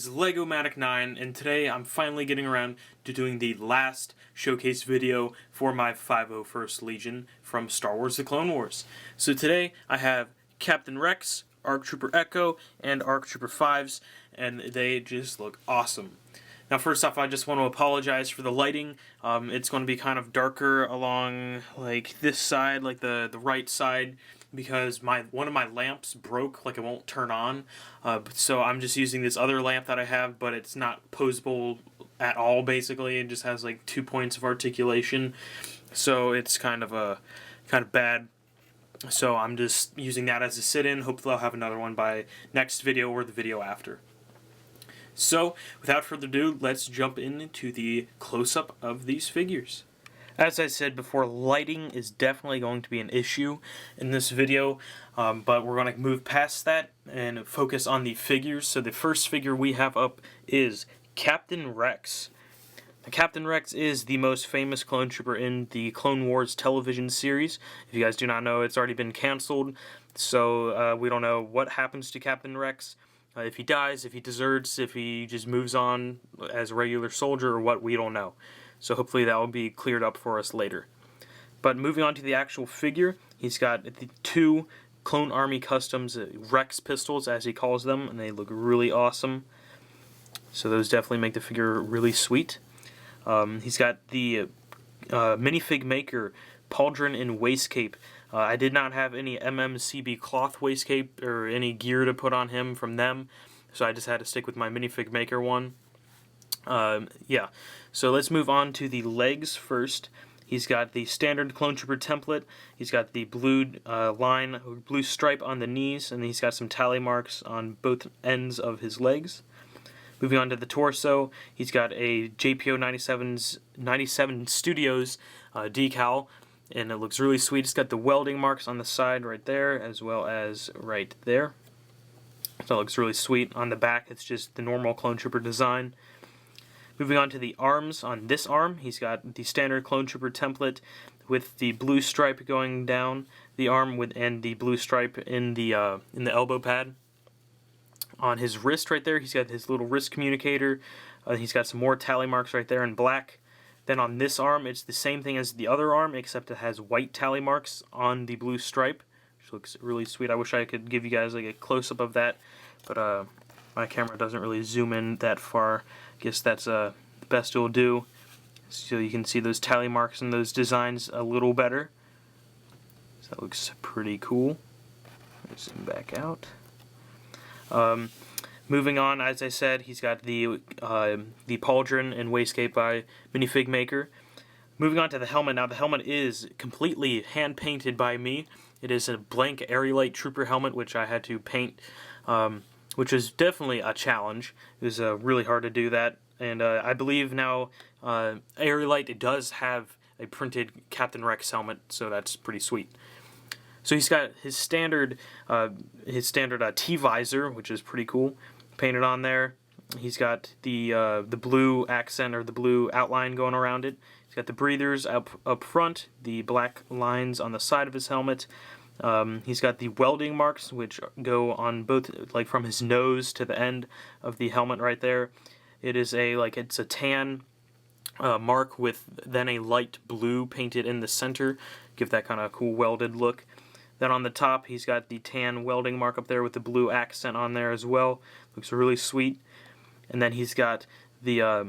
is Legomatic 9, and today I'm finally getting around to doing the last showcase video for my 501st Legion from Star Wars The Clone Wars. So today I have Captain Rex, ARC Trooper Echo, and ARC Trooper 5s, and they just look awesome. Now first off, I just want to apologize for the lighting. It's going to be kind of darker along like this side, like the right side, because one of my lamps broke, like it won't turn on. So I'm just using this other lamp that I have, but it's not posable at all basically. It just has like 2 points of articulation. So it's kind of bad. So I'm just using that as a sit-in. Hopefully I'll have another one by next video or the video after. So, without further ado, let's jump into the close-up of these figures. As I said before, lighting is definitely going to be an issue in this video, but we're going to move past that and focus on the figures. So the first figure we have up is Captain Rex. Now, Captain Rex is the most famous clone trooper in the Clone Wars television series. If you guys do not know, it's already been canceled, so we don't know what happens to Captain Rex. If he dies, if he deserts, if he just moves on as a regular soldier or what, we don't know. So hopefully that will be cleared up for us later. But moving on to the actual figure, he's got the 2 Clone Army Customs Rex pistols, as he calls them, and they look really awesome. So those definitely make the figure really sweet. He's got the minifig maker pauldron and waistcape. I did not have any MMCB cloth waistcape or any gear to put on him from them, so I just had to stick with my minifig maker one. Yeah, so let's move on to the legs first. He's got the standard Clone Trooper template. He's got the blue blue stripe on the knees, and he's got some tally marks on both ends of his legs. Moving on to the torso, he's got a JPO 97 Studios decal, and it looks really sweet. It's got the welding marks on the side right there, as well as right there. So it looks really sweet. On the back, it's just the normal Clone Trooper design. Moving on to the arms. On this arm, he's got the standard Clone Trooper template with the blue stripe going down the arm and the blue stripe in the elbow pad. On his wrist right there, he's got his little wrist communicator. He's got some more tally marks right there in black. Then on this arm, it's the same thing as the other arm, except it has white tally marks on the blue stripe, which looks really sweet. I wish I could give you guys like a close-up of that, but my camera doesn't really zoom in that far. I guess that's the best it'll do, so you can see those tally marks and those designs a little better. So that looks pretty cool. Let me zoom back out. Moving on, as I said, he's got the pauldron and waistcape by Minifig Maker. Moving on to the helmet. Now the helmet is completely hand-painted by me. It is a blank Aerolite Trooper helmet, which I had to paint, which is definitely a challenge. It was really hard to do that, and I believe now Aerolite does have a printed Captain Rex helmet, so that's pretty sweet. So he's got his standard T-visor, which is pretty cool, painted on there. He's got the blue accent or the blue outline going around it. He's got the breathers up front, the black lines on the side of his helmet. He's got the welding marks, which go on both, like from his nose to the end of the helmet right there. It is it's a tan mark with then a light blue painted in the center, give that kind of cool welded look. Then on the top, he's got the tan welding mark up there with the blue accent on there as well. Looks really sweet. And then he's got the, I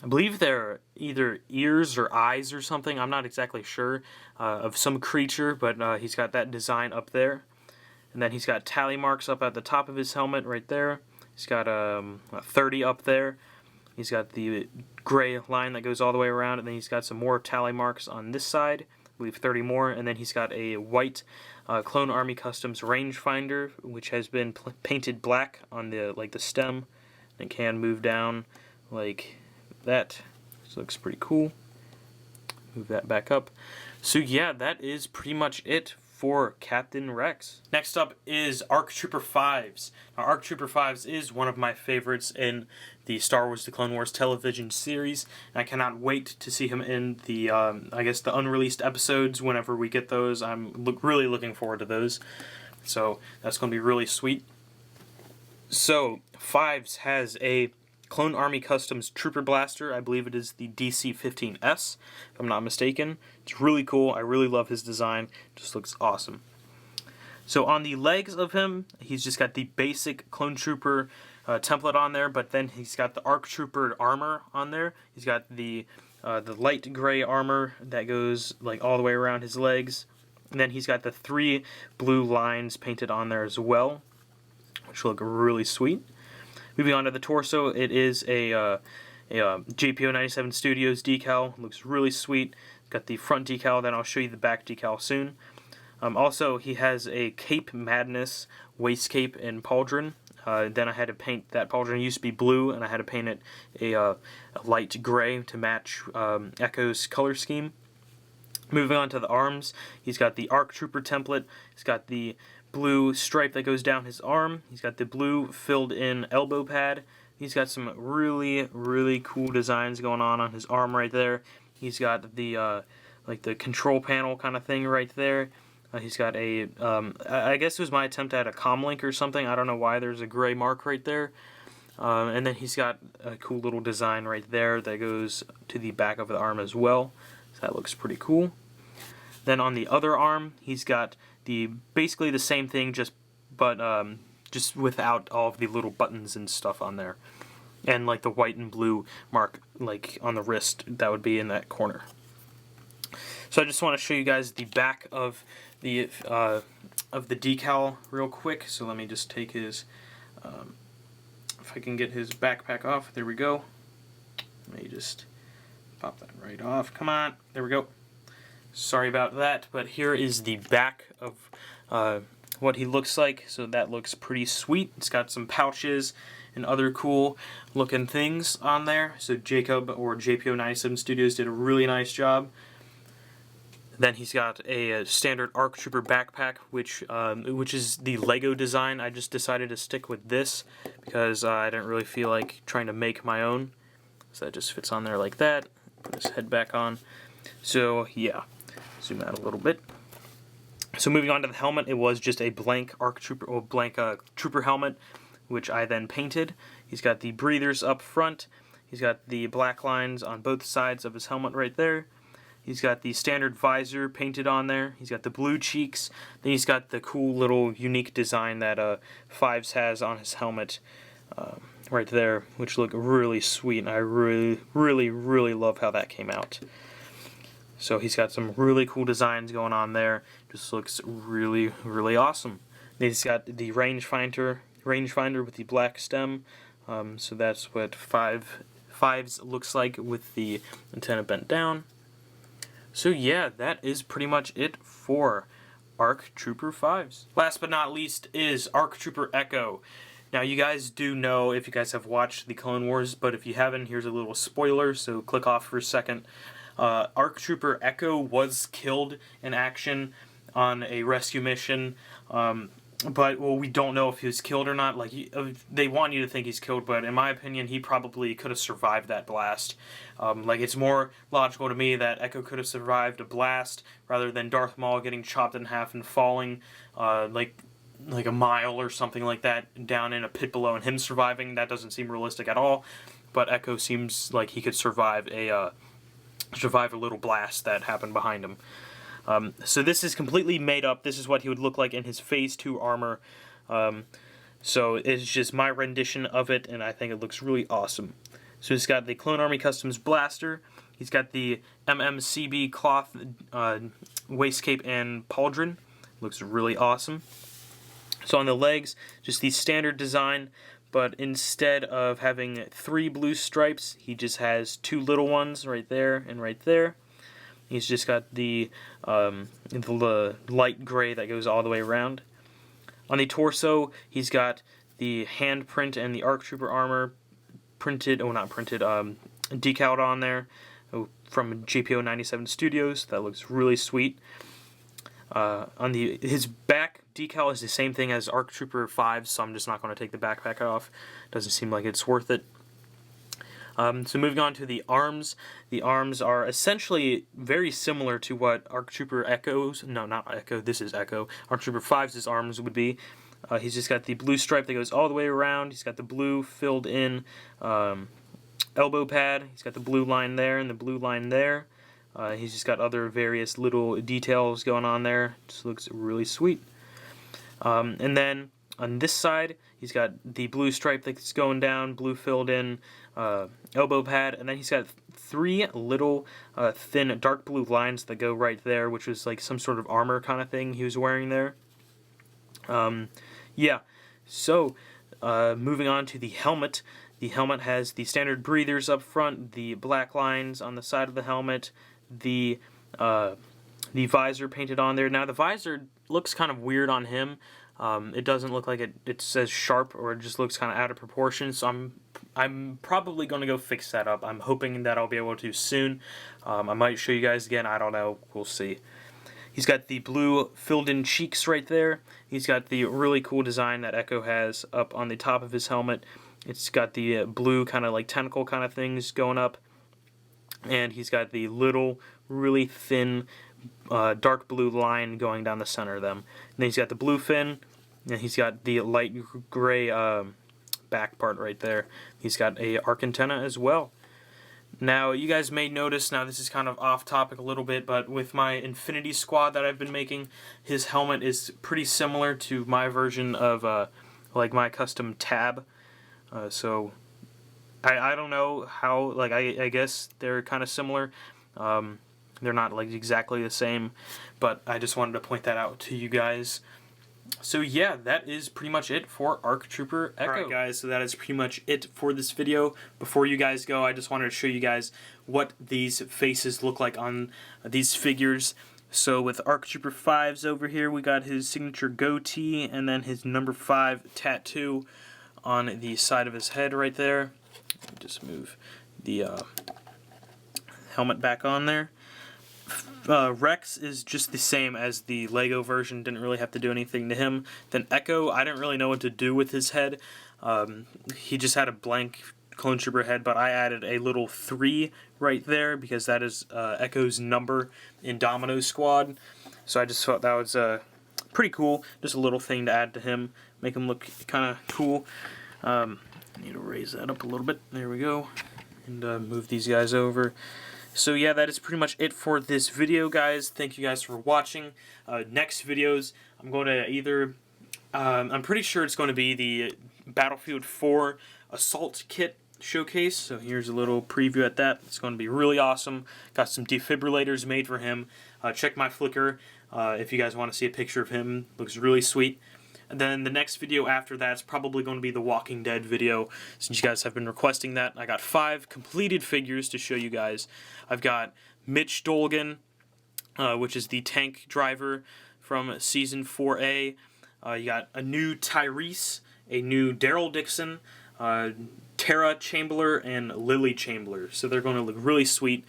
believe they're either ears or eyes or something, I'm not exactly sure, of some creature, but he's got that design up there. And then he's got tally marks up at the top of his helmet right there. He's got a 30 up there. He's got the gray line that goes all the way around, and then he's got some more tally marks on this side. I believe 30 more, and then he's got a white Clone Army Customs rangefinder, which has been painted black on the stem. It can move down like that. This looks pretty cool. Move that back up. So yeah, that is pretty much it for Captain Rex. Next up is ARC Trooper 5s. Now, ARC Trooper 5s is one of my favorites in the Star Wars The Clone Wars television series, and I cannot wait to see him in the, I guess, the unreleased episodes whenever we get those. I'm really looking forward to those, so that's going to be really sweet. So, Fives has a Clone Army Customs Trooper Blaster. I believe it is the DC-15S, if I'm not mistaken. It's really cool. I really love his design. It just looks awesome. So on the legs of him, he's just got the basic Clone Trooper template on there, but then he's got the ARC Trooper armor on there. He's got the light gray armor that goes like all the way around his legs. And then he's got the 3 blue lines painted on there as well, which look really sweet. Moving on to the torso, it is a JPO 97 Studios decal. It looks really sweet. It's got the front decal, then I'll show you the back decal soon. Also, he has a Cape Madness waist cape in Pauldron. Then I had to paint that Pauldron. It used to be blue, and I had to paint it a light gray to match Echo's color scheme. Moving on to the arms, he's got the ARC Trooper template. He's got the blue stripe that goes down his arm. He's got the blue filled in elbow pad. He's got some really, really cool designs going on his arm right there. He's got the like the control panel kind of thing right there. He's got a, I guess it was my attempt at a comlink or something. I don't know why there's a gray mark right there. And then he's got a cool little design right there that goes to the back of the arm as well. So that looks pretty cool. Then on the other arm, he's got basically the same thing, just without all of the little buttons and stuff on there, and like the white and blue mark like on the wrist that would be in that corner. So I just want to show you guys the back of the decal real quick. So let me just take his, if I can get his backpack off. There we go. Let me just pop that right off. Come on. There we go. Sorry about that, but here is the back of what he looks like. So that looks pretty sweet. It's got some pouches and other cool looking things on there. So Jacob, or JPO 97 Studios, did a really nice job. Then he's got a standard ARC Trooper backpack, which is the Lego design. I just decided to stick with this because I didn't really feel like trying to make my own. So that just fits on there like that. Put his head back on. So yeah, zoom out a little bit. So moving on to the helmet, it was just a blank ARC Trooper, or blank Trooper helmet, which I then painted. He's got the breathers up front. He's got the black lines on both sides of his helmet right there. He's got the standard visor painted on there. He's got the blue cheeks. Then he's got the cool little unique design that Fives has on his helmet right there, which look really sweet. And I really, really, really love how that came out. So he's got some really cool designs going on there. Just looks really, really awesome. Then he's got the rangefinder with the black stem. So that's what Fives looks like with the antenna bent down. So yeah, that is pretty much it for ARC Trooper Fives. Last but not least is ARC Trooper Echo. Now you guys do know if you guys have watched the Clone Wars, but if you haven't, here's a little spoiler, so click off for a second. ARC Trooper Echo was killed in action on a rescue mission, but well, we don't know if he was killed or not. Like they want you to think he's killed, but in my opinion, he probably could have survived that blast. Like it's more logical to me that Echo could have survived a blast rather than Darth Maul getting chopped in half and falling like a mile or something like that down in a pit below, and him surviving. That doesn't seem realistic at all. But Echo seems like he could survive a little blast that happened behind him. So this is completely made up. This is what he would look like in his Phase 2 armor. So it's just my rendition of it, and I think it looks really awesome. So he's got the Clone Army Customs blaster. He's got the MMCB cloth waist cape and pauldron. Looks really awesome. So on the legs, just the standard design, but instead of having 3 blue stripes, he just has 2 little ones right there and right there. He's just got the light gray that goes all the way around. On the torso, he's got the handprint and the ARC Trooper armor printed, decaled on there from JPO 97 Studios. That looks really sweet. On his back decal is the same thing as ARC Trooper 5, so I'm just not going to take the backpack off. Doesn't seem like it's worth it. So moving on to the arms. The arms are essentially very similar to what ARC Trooper Echo's, no, not Echo, this is Echo, ARC Trooper 5's arms would be. He's just got the blue stripe that goes all the way around. He's got the blue filled in elbow pad. He's got the blue line there and the blue line there. He's just got other various little details going on there. Just looks really sweet. And then on this side, he's got the blue stripe that's going down, blue filled in elbow pad, and then he's got 3 little thin dark blue lines that go right there, which was like some sort of armor kind of thing he was wearing there. Yeah, so moving on to the helmet. The helmet has the standard breathers up front, the black lines on the side of the helmet, the visor painted on there. Now the visor looks kind of weird on him. It doesn't look like it says sharp, or it just looks kind of out of proportion, so I'm probably going to go fix that up. I'm hoping that I'll be able to soon. I might show you guys again, I don't know, we'll see. He's got the blue filled in cheeks right there. He's got the really cool design that Echo has up on the top of his helmet. It's got the blue kind of like tentacle kind of things going up. And he's got the little, really thin, dark blue line going down the center of them. And then he's got the blue fin, and he's got the light gray back part right there. He's got a arc antenna as well. Now, you guys may notice, now this is kind of off topic a little bit, but with my Infinity Squad that I've been making, his helmet is pretty similar to my version of like my custom tab. So I don't know how, like I guess they're kind of similar. They're not like exactly the same, but I just wanted to point that out to you guys. So yeah, that is pretty much it for ARC Trooper Echo. Alright guys, so that is pretty much it for this video. Before you guys go, I just wanted to show you guys what these faces look like on these figures. So with ARC Trooper 5's over here, we got his signature goatee and then his number 5 tattoo on the side of his head right there. Just move the helmet back on there. Rex is just the same as the Lego version, didn't really have to do anything to him. Then Echo, I didn't really know what to do with his head. He just had a blank Clone Trooper head, but I added a little 3 right there because that is Echo's number in Domino Squad. So I just thought that was pretty cool, just a little thing to add to him, make him look kind of cool. I need to raise that up a little bit, there we go, and move these guys over. So yeah, that is pretty much it for this video, guys. Thank you guys for watching. Next videos, I'm going to either, I'm pretty sure it's going to be the Battlefield 4 Assault Kit showcase. So here's a little preview at that. It's going to be really awesome. Got some defibrillators made for him. Check my Flickr if you guys want to see a picture of him. Looks really sweet. And then the next video after that is probably going to be the Walking Dead video, since you guys have been requesting that. I got 5 completed figures to show you guys. I've got Mitch Dolgan, which is the tank driver from Season 4A. You got a new Tyrese, a new Daryl Dixon, Tara Chambler, and Lily Chambler. So they're going to look really sweet.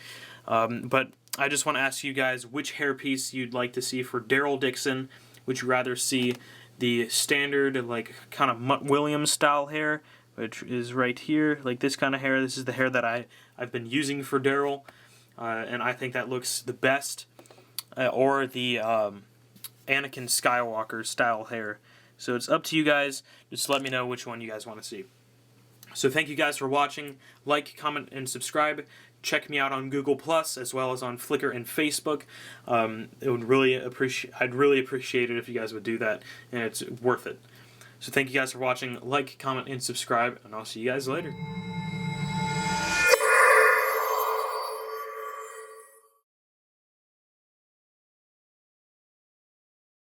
But I just want to ask you guys which hairpiece you'd like to see for Daryl Dixon. Would you rather see the standard, like, kind of Mutt Williams style hair, which is right here, like this kind of hair? This is the hair that I've been using for Daryl, and I think that looks the best. Or the Anakin Skywalker style hair. So it's up to you guys. Just let me know which one you guys want to see. So thank you guys for watching. Like, comment, and subscribe. Check me out on Google Plus as well as on Flickr and Facebook. I'd really appreciate it if you guys would do that, and it's worth it. So thank you guys for watching. Like, comment, and subscribe, and I'll see you guys later.